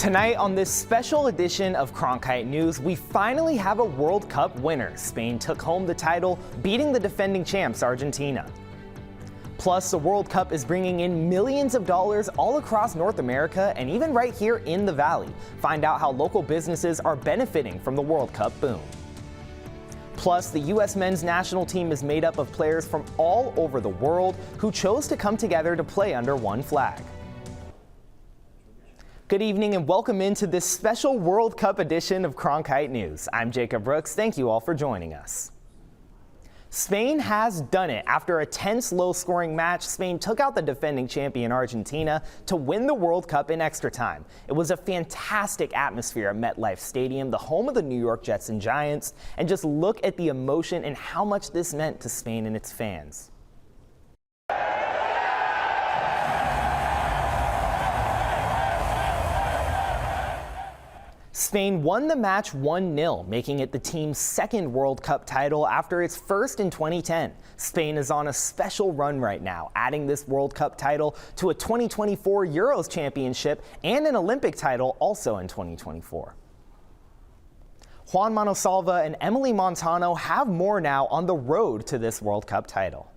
Tonight on this special edition of Cronkite News, we finally have a World Cup winner. Spain took home the title, beating the defending champs Argentina. Plus, the World Cup is bringing in millions of dollars all across North America and even right here in the Valley. Find out how local businesses are benefiting from the World Cup boom. Plus, the U.S. men's national team is made up of players from all over the world who chose to come together to play under one flag. Good evening and welcome into this special World Cup edition of Cronkite News. I'm Jacob Brooks. Thank you all for joining us. Spain has done it. After a tense, low-scoring match, Spain took out the defending champion Argentina to win the World Cup in extra time. It was a fantastic atmosphere at MetLife Stadium, the home of the New York Jets and Giants, and just look at the emotion and how much this meant to Spain and its fans. Spain won the match 1-0, making it the team's second World Cup title after its first in 2010. Spain is on a special run right now, adding this World Cup title to a 2024 Euros championship and an Olympic title also in 2024. Juan Manosalva and Emily Montano have more now on the road to this World Cup title.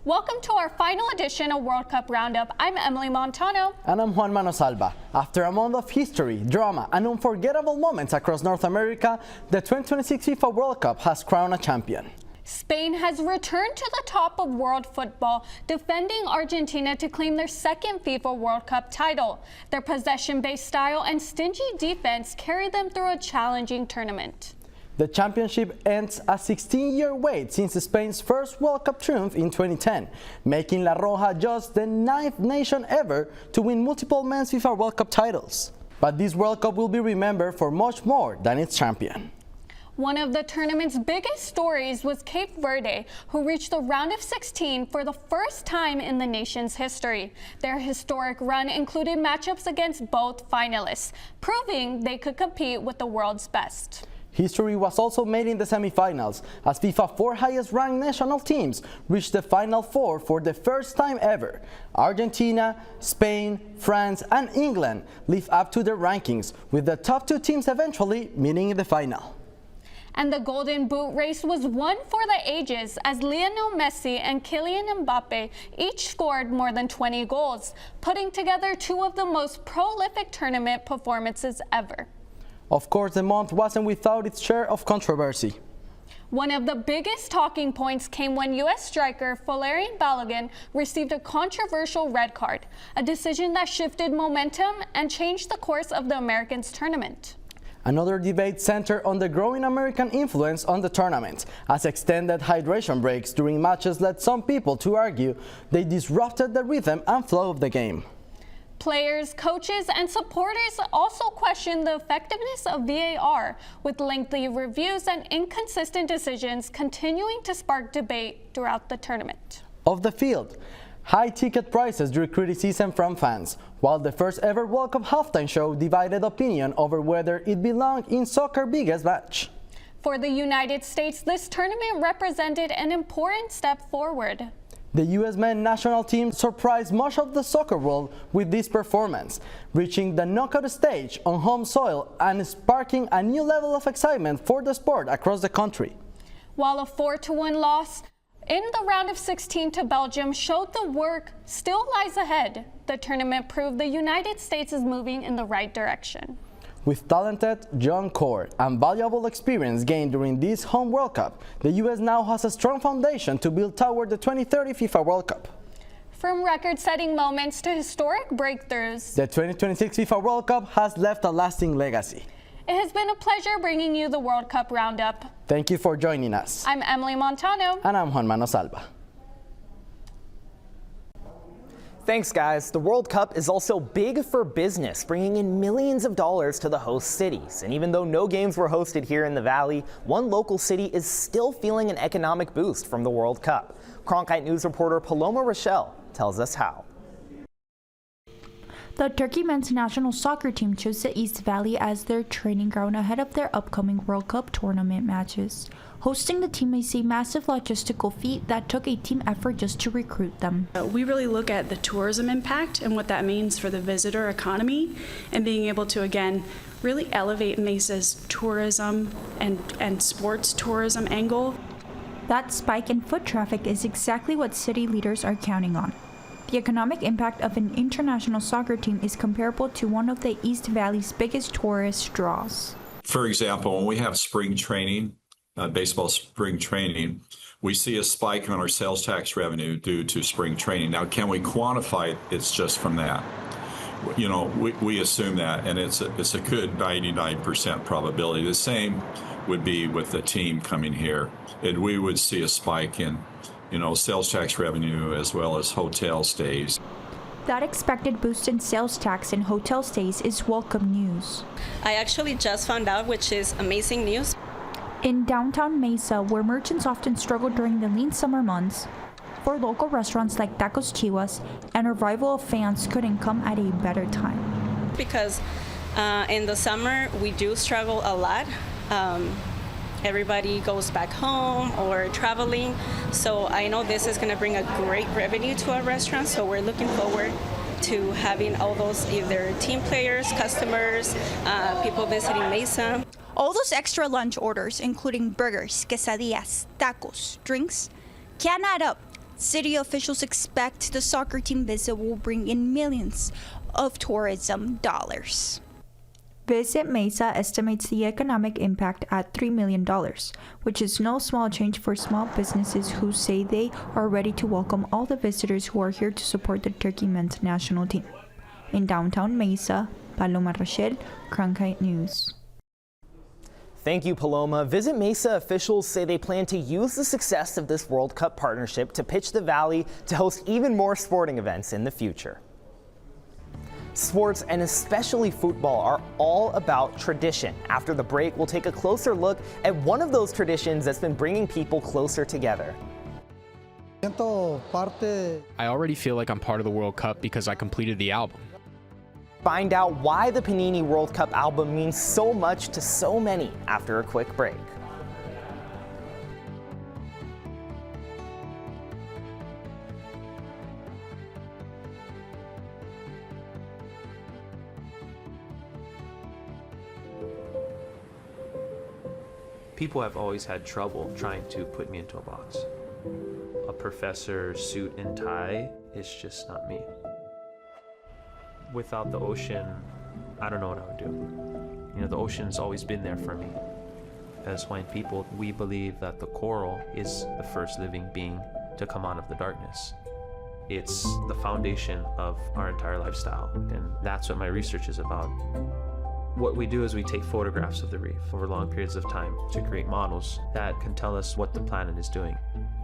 Welcome to our final edition of World Cup Roundup. I'm Emily Montano. And I'm Juan Manosalva. After a month of history, drama, and unforgettable moments across North America, the 2026 FIFA World Cup has crowned a champion. Spain has returned to the top of world football, defending Argentina to claim their second FIFA World Cup title. Their possession-based style and stingy defense carry them through a challenging tournament. The championship ends a 16-year wait since Spain's first World Cup triumph in 2010, making La Roja just the 9th nation ever to win multiple men's FIFA World Cup titles. But this World Cup will be remembered for much more than its champion. One of the tournament's biggest stories was Cape Verde, who reached the round of 16 for the first time in the nation's history. Their historic run included matchups against both finalists, proving they could compete with the world's best. History was also made in the semifinals, as FIFA's 4 highest-ranked national teams reached the Final Four for the first time ever. Argentina, Spain, France, and England live up to their rankings, with the top 2 teams eventually meeting in the final. And the Golden Boot race was one for the ages, as Lionel Messi and Kylian Mbappe each scored more than 20 goals, putting together 2 of the most prolific tournament performances ever. Of course, the month wasn't without its share of controversy. One of the biggest talking points came when U.S. striker Valerian Balogun received a controversial red card, a decision that shifted momentum and changed the course of the Americans' tournament. Another debate centered on the growing American influence on the tournament, as extended hydration breaks during matches led some people to argue they disrupted the rhythm and flow of the game. Players, coaches, and supporters also questioned the effectiveness of VAR, with lengthy reviews and inconsistent decisions continuing to spark debate throughout the tournament. Off the field, high ticket prices drew criticism from fans, while the first ever World Cup halftime show divided opinion over whether it belonged in soccer's biggest match. For the United States, this tournament represented an important step forward. The U.S. men's national team surprised much of the soccer world with this performance, reaching the knockout stage on home soil and sparking a new level of excitement for the sport across the country. While a 4-1 loss in the round of 16 to Belgium showed the work still lies ahead, the tournament proved the United States is moving in the right direction. With talented, young core and valuable experience gained during this home World Cup, the U.S. now has a strong foundation to build toward the 2030 FIFA World Cup. From record-setting moments to historic breakthroughs, the 2026 FIFA World Cup has left a lasting legacy. It has been a pleasure bringing you the World Cup Roundup. Thank you for joining us. I'm Emily Montano. And I'm Juan Manosalva. Thanks, guys. The World Cup is also big for business, bringing in millions of dollars to the host cities. And even though no games were hosted here in the Valley, one local city is still feeling an economic boost from the World Cup. Cronkite News reporter Paloma Rochelle tells us how. The Turkey men's national soccer team chose the East Valley as their training ground ahead of their upcoming World Cup tournament matches. Hosting the team is a massive logistical feat that took a team effort just to recruit them. We really look at the tourism impact and what that means for the visitor economy, and being able to, again, really elevate Mesa's tourism and sports tourism angle. That spike in foot traffic is exactly what city leaders are counting on. The economic impact of an international soccer team is comparable to one of the East Valley's biggest tourist draws. For example, when we have spring training, baseball spring training, we see a spike on our sales tax revenue due to spring training. Now, can we quantify it? It's just from that. You know, we assume that, and it's a good 99% probability. The same would be with the team coming here. And we would see a spike in, you know, sales tax revenue as well as hotel stays. That expected boost in sales tax and hotel stays is welcome news. I actually just found out, which is amazing news. In downtown Mesa, where merchants often struggle during the lean summer months, for local restaurants like Tacos Chivas, an arrival of fans couldn't come at a better time. Because in the summer, we do struggle a lot. Everybody goes back home or traveling. So I know this is going to bring a great revenue to our restaurant. So we're looking forward to having all those either team players, customers, people visiting Mesa. All those extra lunch orders, including burgers, quesadillas, tacos, drinks, can add up. City officials expect the soccer team visit will bring in millions of tourism dollars. Visit Mesa estimates the economic impact at $3 million, which is no small change for small businesses who say they are ready to welcome all the visitors who are here to support the Turkey men's national team. In downtown Mesa, Paloma Rochelle, Cronkite News. Thank you, Paloma. Visit Mesa officials say they plan to use the success of this World Cup partnership to pitch the Valley to host even more sporting events in the future. Sports, and especially football, are all about tradition. After the break, we'll take a closer look at one of those traditions that's been bringing people closer together. I already feel like I'm part of the World Cup because I completed the album. Find out why the Panini World Cup album means so much to so many after a quick break. People have always had trouble trying to put me into a box. A professor, suit and tie is just not me. Without the ocean, I don't know what I would do. You know, the ocean's always been there for me. As Hawaiian people, we believe that the coral is the first living being to come out of the darkness. It's the foundation of our entire lifestyle, and that's what my research is about. What we do is we take photographs of the reef over long periods of time to create models that can tell us what the planet is doing.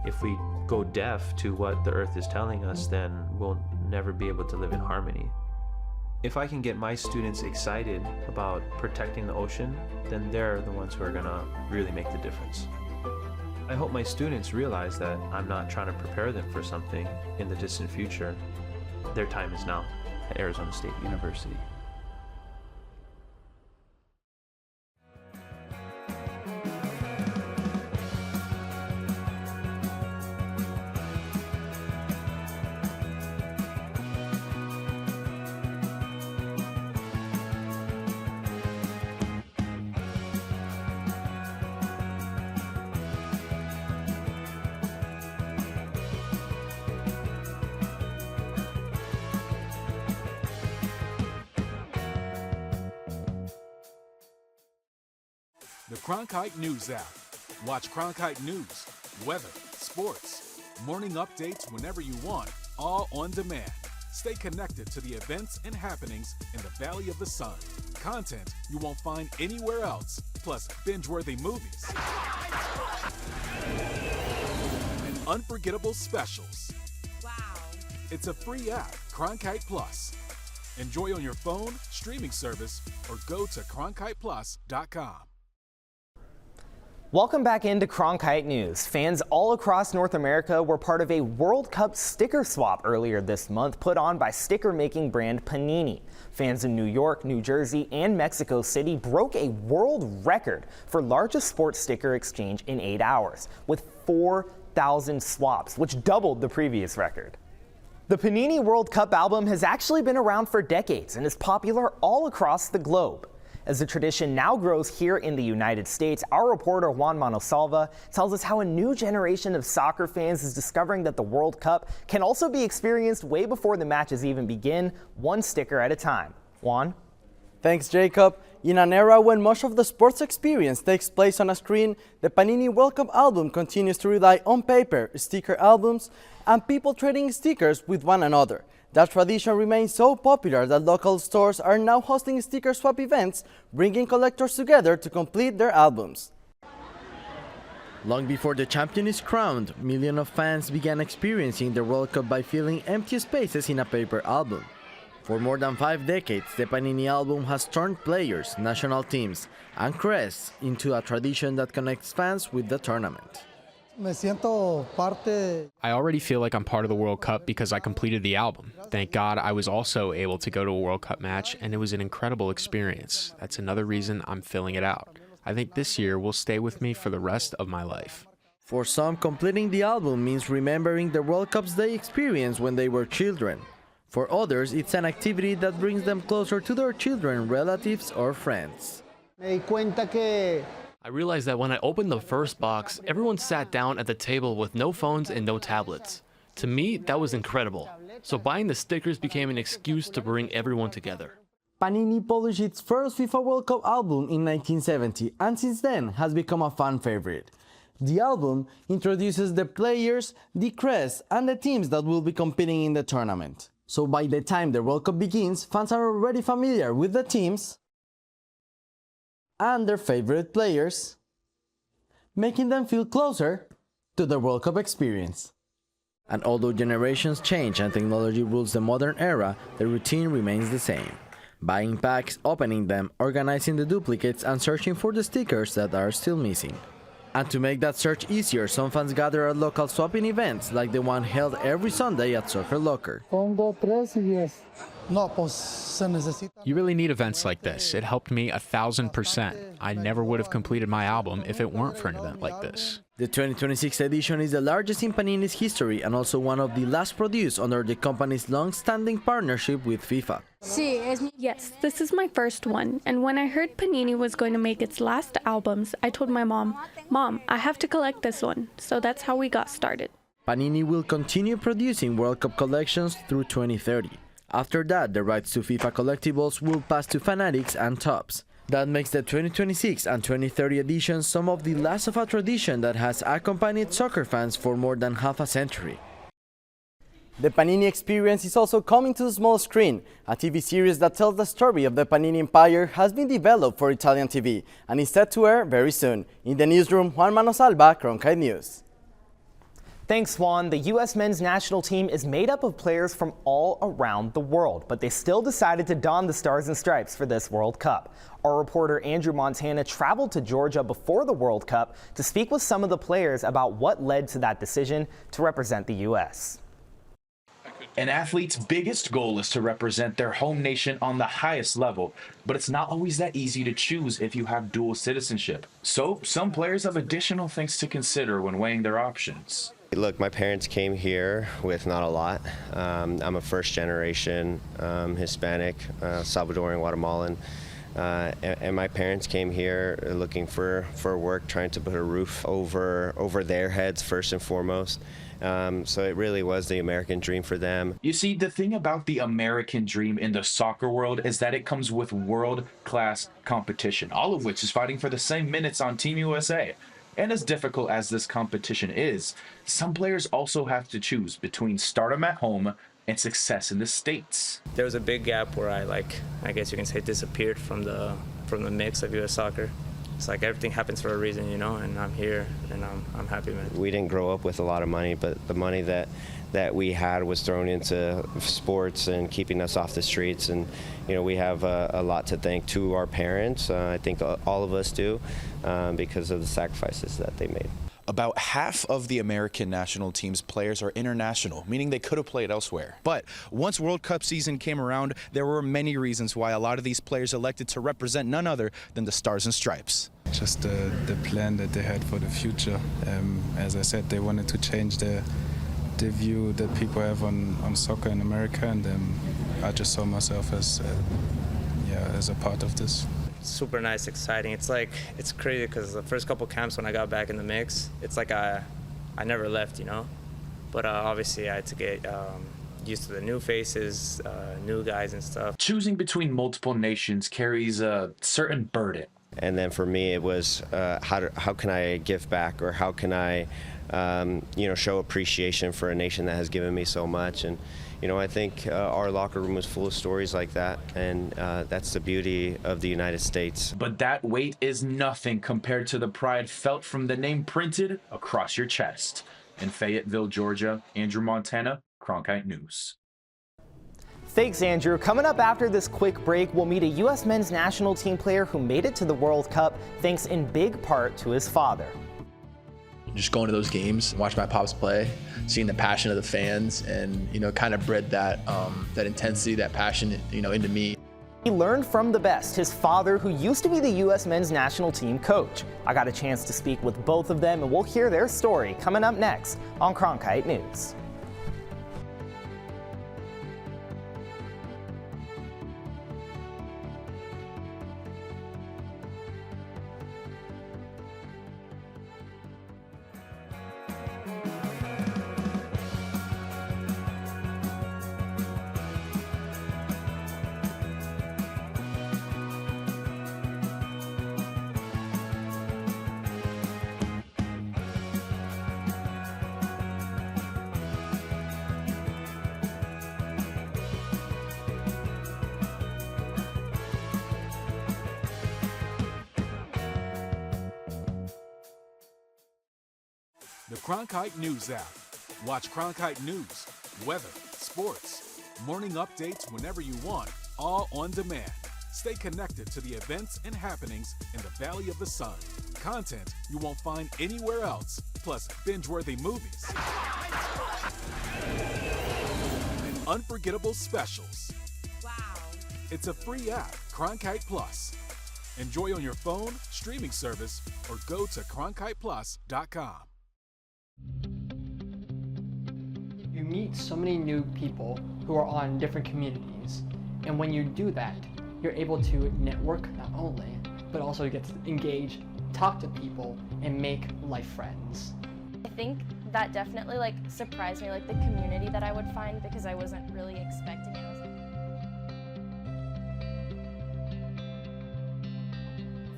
If we go deaf to what the Earth is telling us, then we'll never be able to live in harmony. If I can get my students excited about protecting the ocean, then they're the ones who are gonna really make the difference. I hope my students realize that I'm not trying to prepare them for something in the distant future. Their time is now at Arizona State University. The Cronkite News app. Watch Cronkite News, weather, sports, morning updates whenever you want, all on demand. Stay connected to the events and happenings in the Valley of the Sun. Content you won't find anywhere else, plus binge-worthy movies and unforgettable specials. Wow. It's a free app, Cronkite Plus. Enjoy on your phone, streaming service, or go to cronkiteplus.com. Welcome back into Cronkite News. Fans all across North America were part of a World Cup sticker swap earlier this month put on by sticker-making brand Panini. Fans in New York, New Jersey, and Mexico City broke a world record for largest sports sticker exchange in 8 hours, with 4,000 swaps, which doubled the previous record. The Panini World Cup album has actually been around for decades and is popular all across the globe. As the tradition now grows here in the United States, our reporter Juan Manosalva tells us how a new generation of soccer fans is discovering that the World Cup can also be experienced way before the matches even begin, one sticker at a time. Juan? Thanks, Jacob. In an era when much of the sports experience takes place on a screen, the Panini World Cup album continues to rely on paper, sticker albums, and people trading stickers with one another. That tradition remains so popular that local stores are now hosting sticker swap events, bringing collectors together to complete their albums. Long before the champion is crowned, millions of fans began experiencing the World Cup by filling empty spaces in a paper album. For more than 5 decades, the Panini album has turned players, national teams, and crests into a tradition that connects fans with the tournament. I already feel like I'm part of the World Cup because I completed the album. Thank God I was also able to go to a World Cup match, and it was an incredible experience. That's another reason I'm filling it out. I think this year will stay with me for the rest of my life. For some, completing the album means remembering the World Cups they experienced when they were children. For others, it's an activity that brings them closer to their children, relatives, or friends. I realized that when I opened the first box, everyone sat down at the table with no phones and no tablets. To me, that was incredible. So buying the stickers became an excuse to bring everyone together. Panini published its first FIFA World Cup album in 1970 and since then has become a fan favorite. The album introduces the players, the crests, and the teams that will be competing in the tournament. So by the time the World Cup begins, fans are already familiar with the teams and their favorite players, making them feel closer to the World Cup experience. And although generations change and technology rules the modern era, the routine remains the same. Buying packs, opening them, organizing the duplicates, and searching for the stickers that are still missing. And to make that search easier, some fans gather at local swapping events like the one held every Sunday at Soccer Locker. You really need events like this. It helped me 1,000%. I never would have completed my album if it weren't for an event like this. The 2026 edition is the largest in Panini's history and also one of the last produced under the company's long-standing partnership with FIFA. Yes, this is my first one, and when I heard Panini was going to make its last albums, I told my mom, I have to collect this one. So that's how we got started. Panini will continue producing World Cup collections through 2030. After that, the rights to FIFA collectibles will pass to Fanatics and Topps. That makes the 2026 and 2030 editions some of the last of a tradition that has accompanied soccer fans for more than half a century. The Panini Experience is also coming to the small screen. A TV series that tells the story of the Panini Empire has been developed for Italian TV and is set to air very soon. In the newsroom, Juan Manosalva, Cronkite News. Thanks, Juan. The U.S. men's national team is made up of players from all around the world, but they still decided to don the stars and stripes for this World Cup. Our reporter Andrew Montana traveled to Georgia before the World Cup to speak with some of the players about what led to that decision to represent the U.S. An athlete's biggest goal is to represent their home nation on the highest level, but it's not always that easy to choose if you have dual citizenship. So some players have additional things to consider when weighing their options. Look, my parents came here with not a lot. I'm a first-generation Hispanic, Salvadoran, Guatemalan, and my parents came here looking for work, trying to put a roof over their heads first and foremost. So it really was the American dream for them. You see, the thing about the American dream in the soccer world is that it comes with world-class competition, all of which is fighting for the same minutes on Team USA. And as difficult as this competition is, some players also have to choose between stardom at home and success in the States. There was a big gap where I guess you can say, disappeared from the mix of U.S. soccer. it's like everything happens for a reason, you know, and I'm here and I'm happy, man. We didn't grow up with a lot of money, but the money that we had was thrown into sports and keeping us off the streets. And, you know, we have a lot to thank to our parents. I think all of us do because of the sacrifices that they made. About half of the American national team's players are international, meaning they could have played elsewhere. But once World Cup season came around, there were many reasons why a lot of these players elected to represent none other than the Stars and Stripes. Just the plan that they had for the future. As I said, they wanted to change the view that people have on soccer in America, and I just saw myself as a part of this. Super nice, exciting. It's crazy because the first couple camps when I got back in the mix, it's like I never left, you know. But obviously I had to get used to the new faces, new guys and stuff. Choosing between multiple nations carries a certain burden. And then for me, it was how can I give back, or how can I show appreciation for a nation that has given me so much. And you know, I think our locker room was full of stories like that, and that's the beauty of the United States. But that weight is nothing compared to the pride felt from the name printed across your chest. In Fayetteville, Georgia, Andrew Montana, Cronkite News. Thanks, Andrew. Coming up after this quick break, we'll meet a U.S. men's national team player who made it to the World Cup thanks in big part to his father. Just going to those games, watching my pops play, seeing the passion of the fans, and kind of bred that intensity, that passion, into me. He learned from the best, his father, who used to be the U.S. men's national team coach. I got a chance to speak with both of them, and we'll hear their story coming up next on Cronkite News. The Cronkite News app. Watch Cronkite News, weather, sports, morning updates whenever you want, all on demand. Stay connected to the events and happenings in the Valley of the Sun. Content you won't find anywhere else, plus binge-worthy movies and unforgettable specials. Wow. It's a free app, Cronkite Plus. Enjoy on your phone, streaming service, or go to cronkiteplus.com. You meet so many new people who are on different communities, and when you do that, you're able to network not only, but also get to engage, talk to people, and make life friends. I think that definitely surprised me, the community that I would find, because I wasn't really expecting it.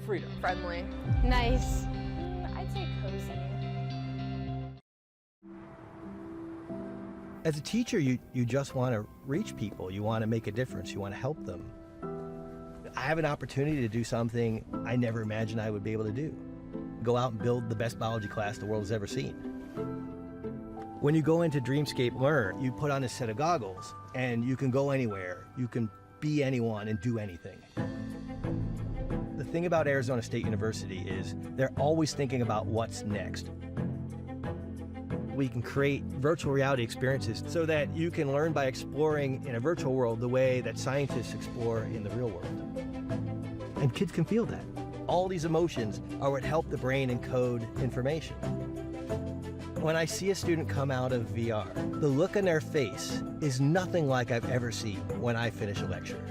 Freedom. Friendly. Nice. I'd say cozy. As a teacher, you just want to reach people. You want to make a difference. You want to help them. I have an opportunity to do something I never imagined I would be able to do. Go out and build the best biology class the world has ever seen. When you go into Dreamscape Learn, you put on a set of goggles and you can go anywhere. You can be anyone and do anything. The thing about Arizona State University is they're always thinking about what's next. We can create virtual reality experiences so that you can learn by exploring in a virtual world the way that scientists explore in the real world. And kids can feel that. All these emotions are what help the brain encode information. When I see a student come out of VR, the look on their face is nothing like I've ever seen when I finish a lecture.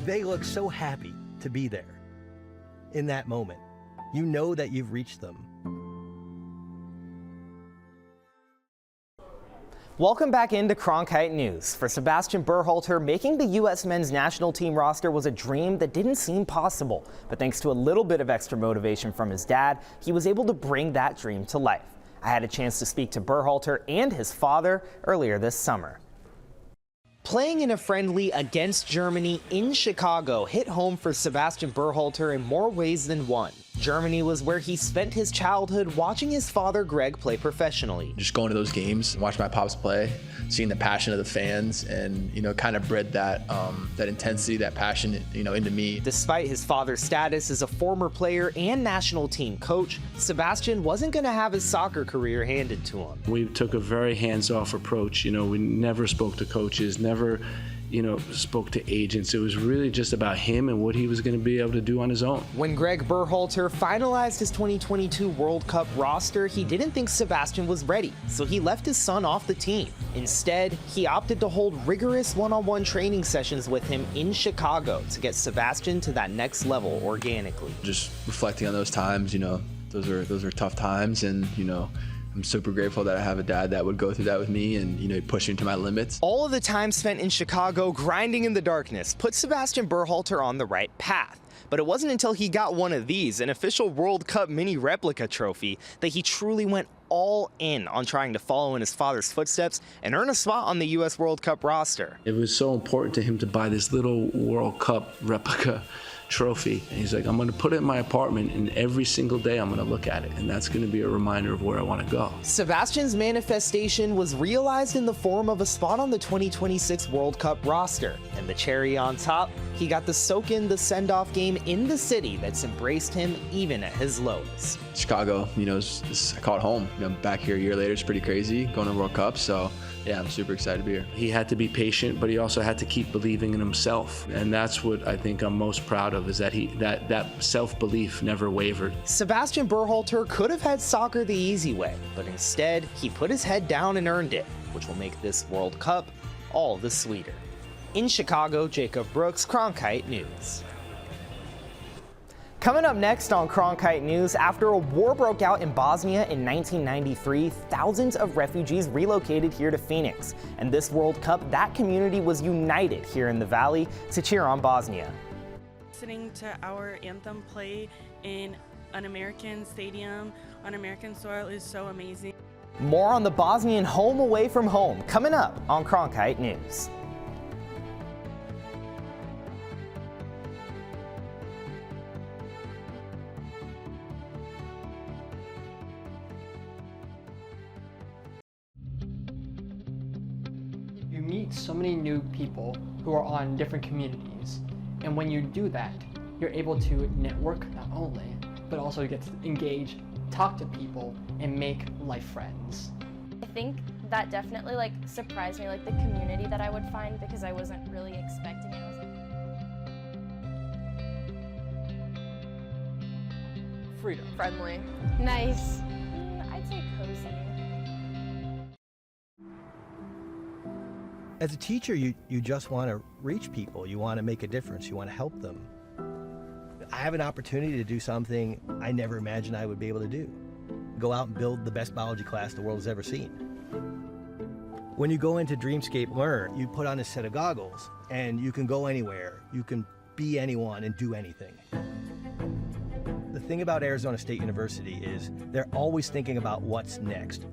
They look so happy to be there. In that moment, you know that you've reached them. Welcome back into Cronkite News. For Sebastian Berhalter, making the U.S. men's national team roster was a dream that didn't seem possible. But thanks to a little bit of extra motivation from his dad, he was able to bring that dream to life. I had a chance to speak to Berhalter and his father earlier this summer. Playing in a friendly against Germany in Chicago hit home for Sebastian Berhalter in more ways than one. Germany was where he spent his childhood watching his father Greg play professionally. Just going to those games, watching my pops play, seeing the passion of the fans, and kind of bred that that intensity, that passion, into me. Despite his father's status as a former player and national team coach, Sebastian wasn't going to have his soccer career handed to him. We took a very hands-off approach. We never spoke to coaches, never spoke to agents. It was really just about him and what he was going to be able to do on his own. When Greg Berhalter finalized his 2022 World Cup roster, he didn't think Sebastian was ready, so he left his son off the team. Instead, he opted to hold rigorous one-on-one training sessions with him in Chicago to get Sebastian to that next level organically. Just reflecting on those times, those are tough times, and I'm super grateful that I have a dad that would go through that with me and, push me to my limits. All of the time spent in Chicago grinding in the darkness put Sebastian Berhalter on the right path. But it wasn't until he got one of these, an official World Cup mini replica trophy, that he truly went all in on trying to follow in his father's footsteps and earn a spot on the U.S. World Cup roster. It was so important to him to buy this little World Cup replica trophy. And he's like, I'm going to put it in my apartment, and every single day I'm going to look at it, and that's going to be a reminder of where I want to go. Sebastian's manifestation was realized in the form of a spot on the 2026 World Cup roster, and the cherry on top, he got to soak in the send-off game in the city that's embraced him even at his lowest. Chicago, I call it home. Back here a year later, it's pretty crazy going to the World Cup, so yeah, I'm super excited to be here. He had to be patient, but he also had to keep believing in himself, and that's what I think I'm most proud of, is that that self-belief never wavered. Sebastian Berhalter could have had soccer the easy way, but instead, he put his head down and earned it, which will make this World Cup all the sweeter. In Chicago, Jacob Brooks, Cronkite News. Coming up next on Cronkite News, after a war broke out in Bosnia in 1993, thousands of refugees relocated here to Phoenix. And this World Cup, that community was united here in the Valley to cheer on Bosnia. Listening to our anthem play in an American stadium on American soil is so amazing. More on the Bosnian home away from home coming up on Cronkite News. You meet so many new people who are on different communities, and when you do that, you're able to network not only, but also get to engage, talk to people, and make life friends. I think that definitely surprised me, the community that I would find, because I wasn't really expecting it. Freedom. Friendly. Nice. I'd say cozy. As a teacher, you just want to reach people. You want to make a difference. You want to help them. I have an opportunity to do something I never imagined I would be able to do. Go out and build the best biology class the world has ever seen. When you go into Dreamscape Learn, you put on a set of goggles and you can go anywhere. You can be anyone and do anything. The thing about Arizona State University is they're always thinking about what's next.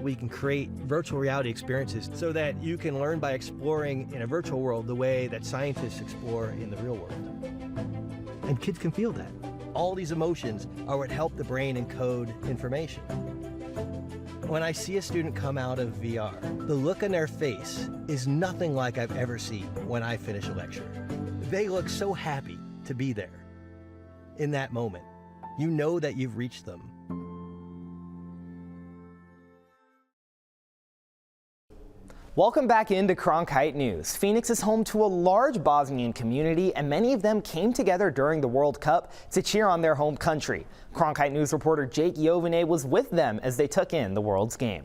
We can create virtual reality experiences so that you can learn by exploring in a virtual world the way that scientists explore in the real world. And kids can feel that. All these emotions are what help the brain encode information. When I see a student come out of VR, the look on their face is nothing like I've ever seen when I finish a lecture. They look so happy to be there. In that moment, you know that you've reached them. Welcome back into Cronkite News. Phoenix is home to a large Bosnian community, and many of them came together during the World Cup to cheer on their home country. Cronkite News reporter Jake Yovanay was with them as they took in the world's game.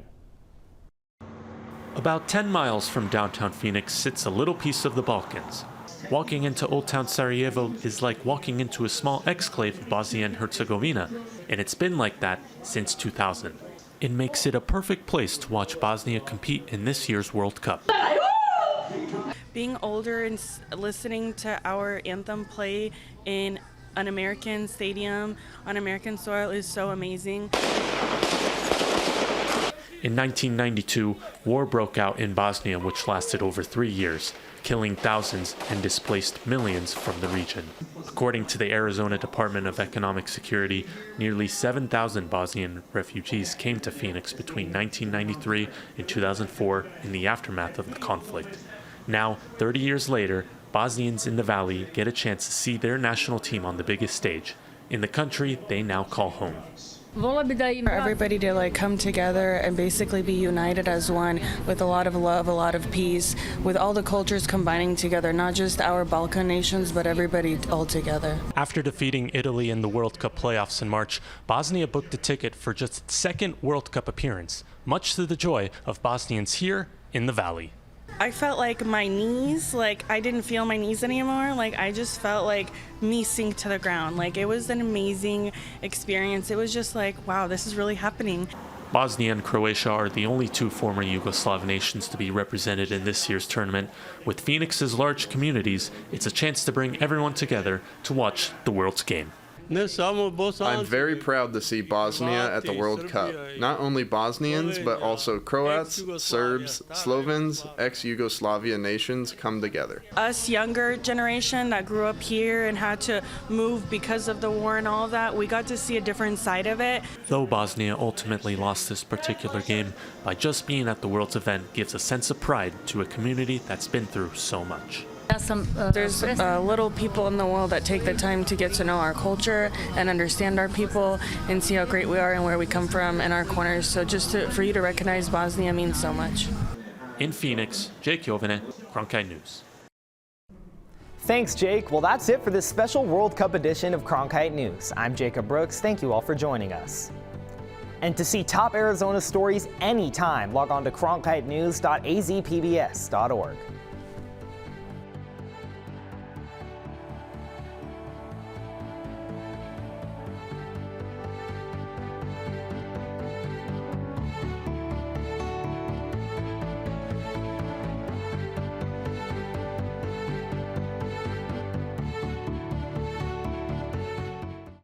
About 10 miles from downtown Phoenix sits a little piece of the Balkans. Walking into Old Town Sarajevo is like walking into a small exclave of Bosnia and Herzegovina, and it's been like that since 2000. It makes it a perfect place to watch Bosnia compete in this year's World Cup. Being older and listening to our anthem play in an American stadium on American soil is so amazing. In 1992, war broke out in Bosnia, which lasted over 3 years, killing thousands and displaced millions from the region. According to the Arizona Department of Economic Security, nearly 7,000 Bosnian refugees came to Phoenix between 1993 and 2004 in the aftermath of the conflict. Now, 30 years later, Bosnians in the Valley get a chance to see their national team on the biggest stage, in the country they now call home. For everybody to come together and basically be united as one, with a lot of love, a lot of peace, with all the cultures combining together, not just our Balkan nations, but everybody all together. After defeating Italy in the World Cup playoffs in March, Bosnia booked a ticket for just its second World Cup appearance, much to the joy of Bosnians here in the Valley. I felt like my knees, I didn't feel my knees anymore. I just felt like me sink to the ground. It was an amazing experience. It was just wow, this is really happening. Bosnia and Croatia are the only two former Yugoslav nations to be represented in this year's tournament. With Phoenix's large communities, it's a chance to bring everyone together to watch the world's game. I'm very proud to see Bosnia at the World Cup. Not only Bosnians, but also Croats, Serbs, Slovens, ex-Yugoslavia nations come together. Us younger generation that grew up here and had to move because of the war and all of that, we got to see a different side of it. Though Bosnia ultimately lost this particular game, by just being at the World's event gives a sense of pride to a community that's been through so much. There's little people in the world that take the time to get to know our culture and understand our people and see how great we are and where we come from and our corners. So for you to recognize Bosnia means so much. In Phoenix, Jake Jovine, Cronkite News. Thanks, Jake. Well, that's it for this special World Cup edition of Cronkite News. I'm Jacob Brooks. Thank you all for joining us. And to see top Arizona stories anytime, log on to cronkitenews.azpbs.org.